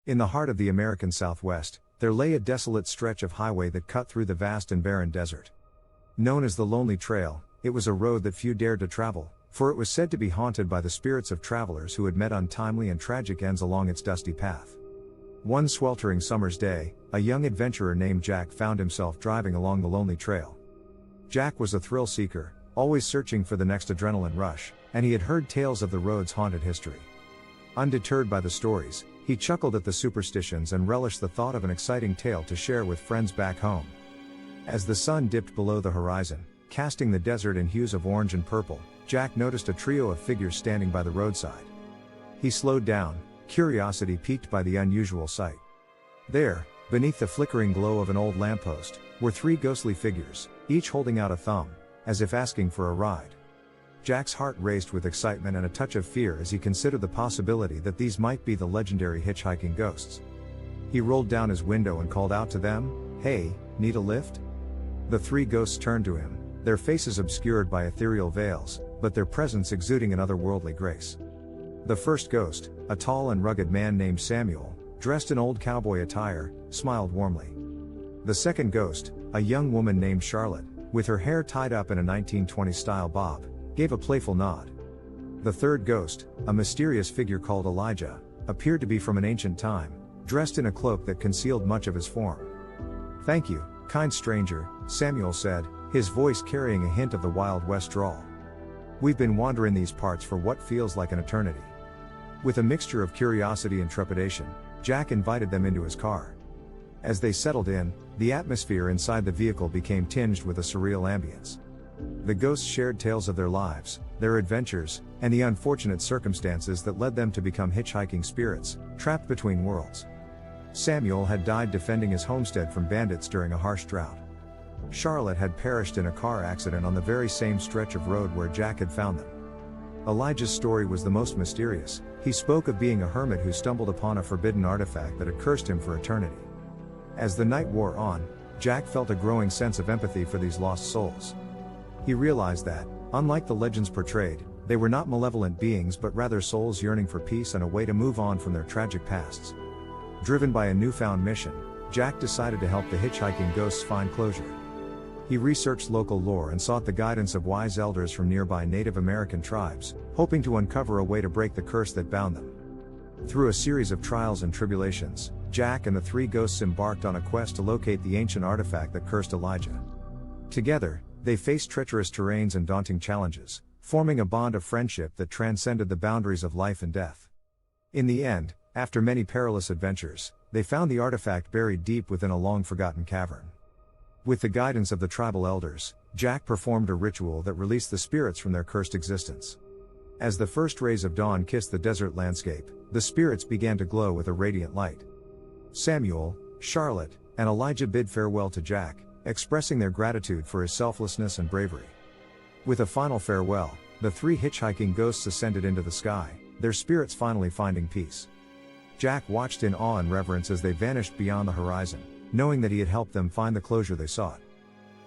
In the heart of the American Southwest, there lay a desolate stretch of highway that cut through the vast and barren desert. Known as the Lonely Trail, it was a road that few dared to travel, for it was said to be haunted by the spirits of travelers who had met untimely and tragic ends along its dusty path. One sweltering summer's day, a young adventurer named Jack found himself driving along the lonely trail. Jack was a thrill seeker, always searching for the next adrenaline rush, and he had heard tales of the road's haunted history. Undeterred by the stories, he chuckled at the superstitions and relished the thought of an exciting tale to share with friends back home. As the sun dipped below the horizon, casting the desert in hues of orange and purple, Jack noticed a trio of figures standing by the roadside. He slowed down, curiosity piqued by the unusual sight. There, beneath the flickering glow of an old lamppost, were three ghostly figures, each holding out a thumb, as if asking for a ride. Jack's heart raced with excitement and a touch of fear as he considered the possibility that these might be the legendary hitchhiking ghosts. He rolled down his window and called out to them, "Hey, need a lift?" The three ghosts turned to him, their faces obscured by ethereal veils, but their presence exuding an otherworldly grace. The first ghost, a tall and rugged man named Samuel, dressed in old cowboy attire, smiled warmly. The second ghost, a young woman named Charlotte, with her hair tied up in a 1920s-style bob, gave a playful nod. The third ghost, a mysterious figure called Elijah, appeared to be from an ancient time, dressed in a cloak that concealed much of his form. "Thank you, kind stranger," Samuel said, his voice carrying a hint of the Wild West drawl. "We've been wandering these parts for what feels like an eternity." With a mixture of curiosity and trepidation, Jack invited them into his car. As they settled in, the atmosphere inside the vehicle became tinged with a surreal ambience. The ghosts shared tales of their lives, their adventures, and the unfortunate circumstances that led them to become hitchhiking spirits, trapped between worlds. Samuel had died defending his homestead from bandits during a harsh drought. Charlotte had perished in a car accident on the very same stretch of road where Jack had found them. Elijah's story was the most mysterious. He spoke of being a hermit who stumbled upon a forbidden artifact that had cursed him for eternity. As the night wore on, Jack felt a growing sense of empathy for these lost souls. He realized that, unlike the legends portrayed, they were not malevolent beings but rather souls yearning for peace and a way to move on from their tragic pasts. Driven by a newfound mission, Jack decided to help the hitchhiking ghosts find closure. He researched local lore and sought the guidance of wise elders from nearby Native American tribes, hoping to uncover a way to break the curse that bound them. Through a series of trials and tribulations, Jack and the three ghosts embarked on a quest to locate the ancient artifact that cursed Elijah. Together, they faced treacherous terrains and daunting challenges, forming a bond of friendship that transcended the boundaries of life and death. In the end, after many perilous adventures, they found the artifact buried deep within a long-forgotten cavern. With the guidance of the tribal elders, Jack performed a ritual that released the spirits from their cursed existence. As the first rays of dawn kissed the desert landscape, the spirits began to glow with a radiant light. Samuel, Charlotte, and Elijah bid farewell to Jack, expressing their gratitude for his selflessness and bravery. With a final farewell, the three hitchhiking ghosts ascended into the sky, their spirits finally finding peace. Jack watched in awe and reverence as they vanished beyond the horizon, knowing that he had helped them find the closure they sought.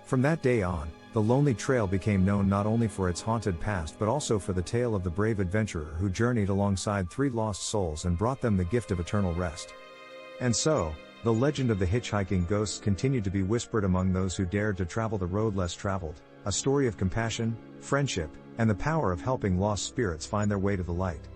From that day on, the Lonely Trail became known not only for its haunted past but also for the tale of the brave adventurer who journeyed alongside three lost souls and brought them the gift of eternal rest. And so, the legend of the hitchhiking ghosts continued to be whispered among those who dared to travel the road less traveled, a story of compassion, friendship, and the power of helping lost spirits find their way to the light.